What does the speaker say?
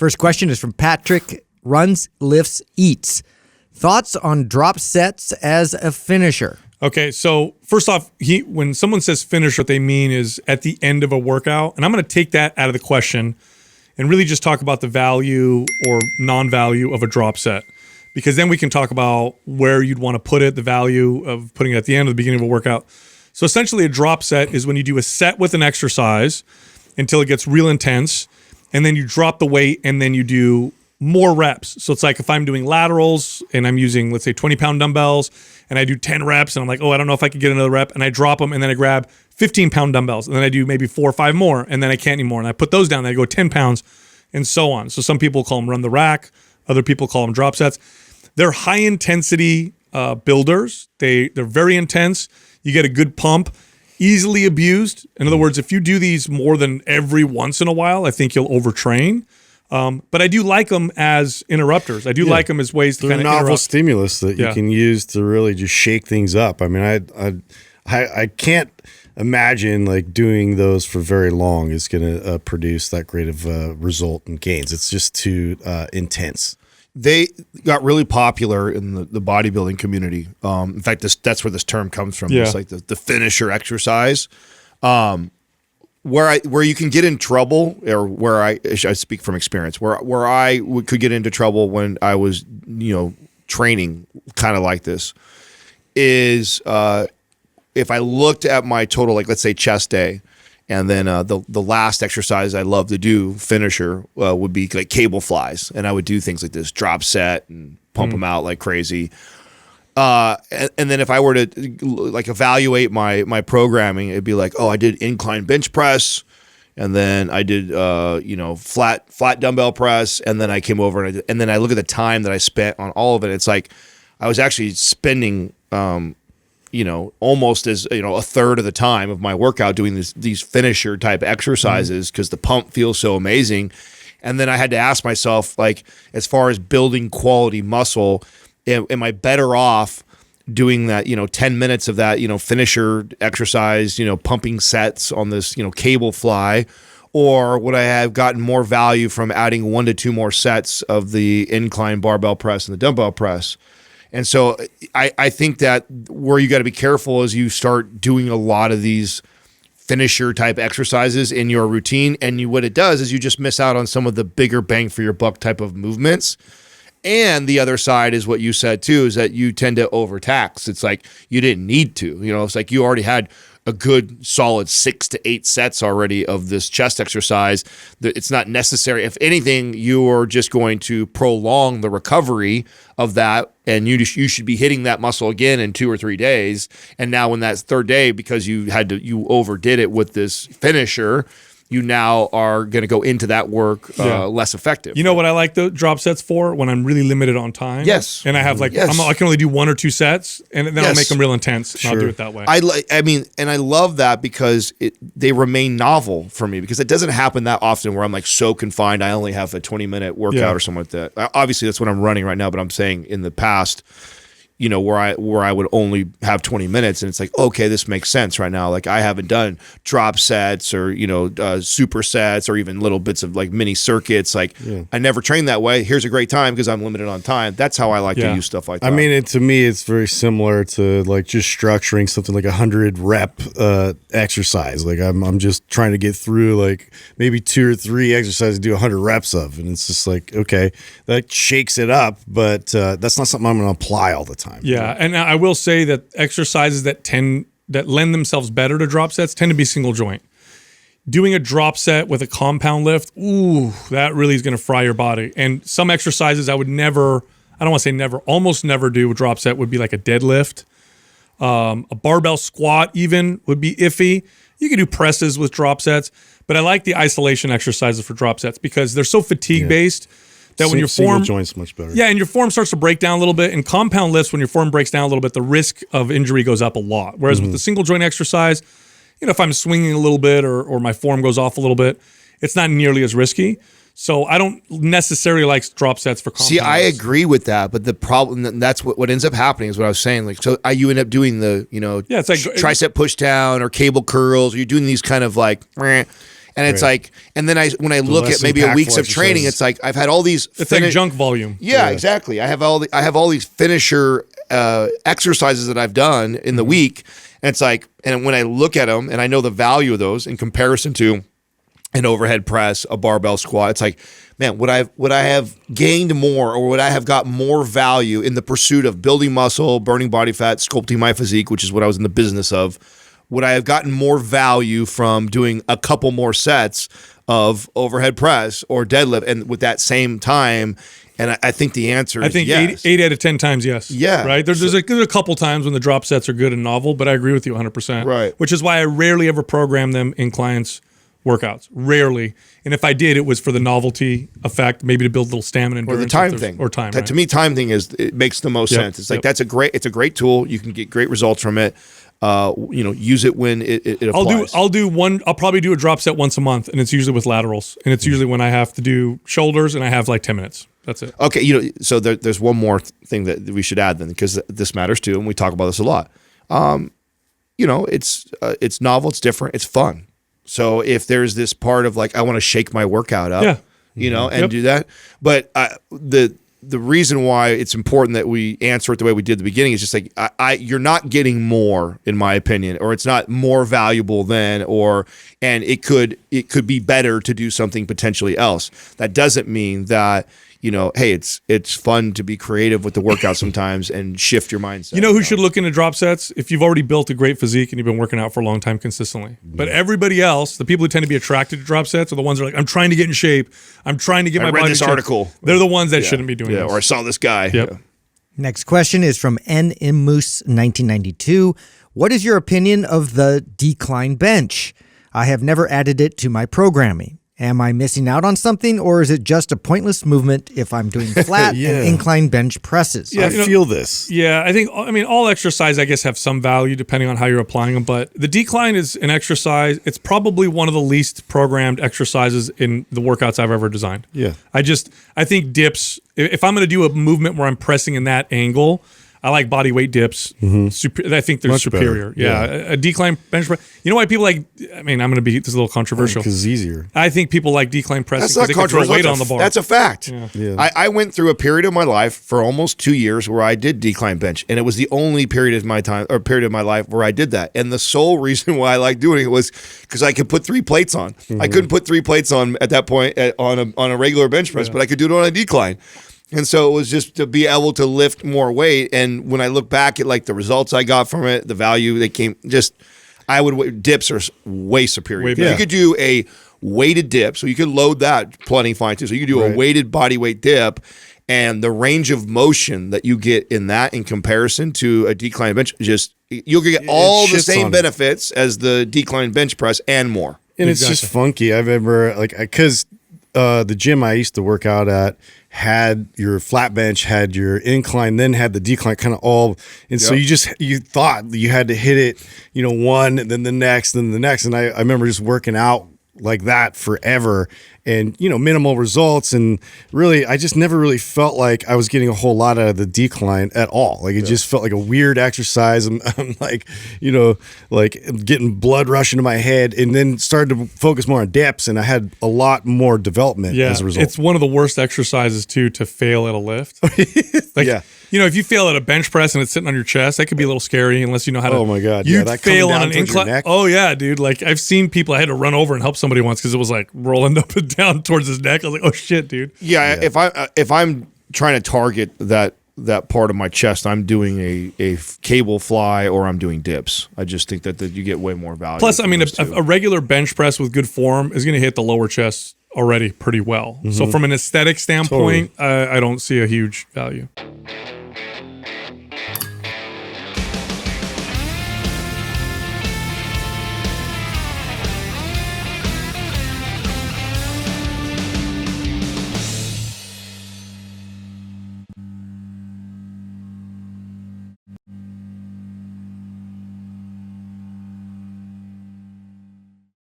First question is from Patrick Runs, Lifts, Eats. Thoughts on drop sets as a finisher? Okay, so first off, when someone says finish, what they mean is at the end of a workout. And I'm going to take that out of the question and really just talk about the value or non-value of a drop set. Because then we can talk about where you'd want to put it, the value of putting it at the end or the beginning of a workout. So essentially a drop set is when you do a set with an exercise until it gets real intense, and then you drop the weight and then you do more reps. So it's like if I'm doing laterals and I'm using, let's say, 20-pound dumbbells, and I do 10 reps, and I'm like, oh, I don't know if I could get another rep, and I drop them, and then I grab 15-pound dumbbells, and then I do maybe 4 or 5 more, and then I can't anymore, and I put those down, and I go 10 pounds, and so on. So some people call them run the rack, other people call them drop sets. They're high-intensity builders. They're very intense. You get a good pump, easily abused. In other words, if you do these more than every once in a while, I think you'll overtrain. But I do like them as interrupters. I do like them as ways to kind of novel interrupt. stimulus that you can use to really just shake things up. I mean, I can't imagine like doing those for very long is going to produce that great of result and gains. It's just too intense. They got really popular in the bodybuilding community. In fact, that's where this term comes from. Yeah. It's like the finisher exercise. Where you can get in trouble, or where I speak from experience, where I could get into trouble when I was training kind of like this, is if I looked at my total, like let's say chest day, and then the last exercise I love to do, finisher, would be like cable flies, and I would do things like this, drop set and pump them out like crazy. And then if I were to like evaluate my programming, it'd be like, oh, I did incline bench press, and then I did flat dumbbell press, and then I came over and then I look at the time that I spent on all of it. It's like I was actually spending almost as a third of the time of my workout doing these finisher type exercises because the pump feels so amazing. And then I had to ask myself, like, as far as building quality muscle, am I better off doing that, 10 minutes of that, finisher exercise, pumping sets on this, cable fly, or would I have gotten more value from adding 1 to 2 more sets of the incline barbell press and the dumbbell press? And so I think that where you got to be careful is you start doing a lot of these finisher type exercises in your routine. And what it does is you just miss out on some of the bigger bang for your buck type of movements. And the other side is what you said too, is that you tend to overtax. It's like you didn't need to, it's like you already had a good solid 6 to 8 sets already of this chest exercise. It's not necessary. If anything, you are just going to prolong the recovery of that, and you should be hitting that muscle again in 2 or 3 days. And now in that third day, because you overdid it with this finisher, you now are going to go into that work less effective. You know what I like the drop sets for? When I'm really limited on time. Yes. And I have I can only do 1 or 2 sets, and then I'll make them real intense. And I'll do it that way. I love that because they remain novel for me, because it doesn't happen that often where I'm like so confined. I only have a 20-minute workout or something like that. Obviously, that's what I'm running right now, but I'm saying in the past, where I would only have 20 minutes, and it's like, okay, this makes sense right now. Like I haven't done drop sets or, super sets or even little bits of like mini circuits. Like I never trained that way. Here's a great time because I'm limited on time. That's how I like to use stuff like that. I mean, to me, it's very similar to like just structuring something like 100 rep exercise. Like I'm just trying to get through like maybe 2 or 3 exercises to do 100 reps of. And it's just like, okay, that shakes it up, but that's not something I'm going to apply all the time. Yeah, and I will say that exercises that lend themselves better to drop sets tend to be single joint. Doing a drop set with a compound lift, that really is going to fry your body. And some exercises I don't want to say never, almost never do a drop set would be like a deadlift. A barbell squat even would be iffy. You can do presses with drop sets, but I like the isolation exercises for drop sets because they're so fatigue based. That when your form joints much better. Yeah, and your form starts to break down a little bit. And compound lifts, when your form breaks down a little bit, the risk of injury goes up a lot. Whereas with the single joint exercise, if I'm swinging a little bit or my form goes off a little bit, it's not nearly as risky. So I don't necessarily like drop sets for compound. See, I agree with that, but the problem, that's what ends up happening is what I was saying. Like, so you end up doing the, it's like tricep push down or cable curls, or you're doing these kind of like, And it's like, and then when I look at less maybe a impactful weeks of training, exercises. it's like I've had all these. It's like junk volume. Yeah, exactly. I have all these finisher exercises that I've done in the week, and it's like, and when I look at them and I know the value of those in comparison to an overhead press, a barbell squat, it's like, man, would I have gained more, or would I have got more value in the pursuit of building muscle, burning body fat, sculpting my physique, which is what I was in the business of? Would I have gotten more value from doing a couple more sets of overhead press or deadlift, and with that same time? And I think the answer is yes. 8 out of 10 times yes. Yeah. Right? There's a couple times when the drop sets are good and novel, but I agree with you 100%. Right. Which is why I rarely ever program them in clients' workouts. Rarely. And if I did, it was for the novelty effect, maybe to build a little stamina, Or the endurance, time thing. or time. To me, time thing it makes the most sense. It's like it's a great tool. You can get great results from it. Use it when it applies. I'll probably do a drop set once a month, and it's usually with laterals, and it's usually when I have to do shoulders, and I have like 10 minutes. That's it. Okay, so there's one more thing that we should add then, because this matters too, and we talk about this a lot. It's novel, it's different, it's fun. So if there's this part of like, I want to shake my workout up, and do that, but the reason why it's important that we answer it the way we did at the beginning is just like, you're not getting more, in my opinion, or it's not more valuable than, and it could be better to do something potentially else. That doesn't mean that, hey, it's fun to be creative with the workout sometimes and shift your mindset. You know who should look into drop sets? If you've already built a great physique and you've been working out for a long time consistently. But everybody else, the people who tend to be attracted to drop sets, are the ones that are like, I'm trying to get in shape. I'm trying to get my body in shape. I read this article. They're the ones that shouldn't be doing this. Or I saw this guy. Yep. Yeah. Next question is from NM Moose 1992. What is your opinion of the decline bench? I have never added it to my programming. Am I missing out on something, or is it just a pointless movement if I'm doing flat and incline bench presses? I feel this. Yeah, all exercise, I guess, have some value depending on how you're applying them. But the decline is an exercise. It's probably one of the least programmed exercises in the workouts I've ever designed. Yeah. I think dips, if I'm going to do a movement where I'm pressing in that angle, I like body weight dips. I think they're Much superior. better. Yeah. A decline bench press. You know why people like, this is a little controversial. Because it's easier. I think people like decline pressing That's not because they can throw controversial. weight on the bar. That's a fact. Yeah. I went through a period of my life for almost 2 years where I did decline bench, and it was the only period of my life where I did that. And the sole reason why I liked doing it was because I could put 3 plates on. I couldn't put 3 plates on at that point on a regular bench press, but I could do it on a decline. And so it was just to be able to lift more weight. And when I look back at like the results I got from it, the value that came, dips are way superior. You could do a weighted dip, so you could load that plenty fine too. So you could do a weighted body weight dip, and the range of motion that you get in that in comparison to a decline bench, you'll get all the same benefits as the decline bench press and more. And it's just funky. I've ever, because the gym I used to work out at had your flat bench, had your incline, then had the decline kind of all. And so you thought you had to hit it, one, and then the next, then the next. And I remember just working out like that forever and, minimal results. And really, I just never really felt like I was getting a whole lot out of the decline at all. Like it just felt like a weird exercise. I'm like, like getting blood rushing to my head, and then started to focus more on dips. And I had a lot more development as a result. It's one of the worst exercises too to fail at a lift. If you fail at a bench press and it's sitting on your chest, that could be a little scary unless you know how to. Oh my God. You that fail coming on down an towards your incline. neck. Oh yeah, dude. Like I've seen people, I had to run over and help somebody once because it was like rolling up and down towards his neck. I was like, oh shit, dude. Yeah. If I'm trying to target that part of my chest, I'm doing a cable fly or I'm doing dips. I just think that you get way more value. Plus, a regular bench press with good form is going to hit the lower chest already pretty well. So from an aesthetic standpoint, I don't see a huge value.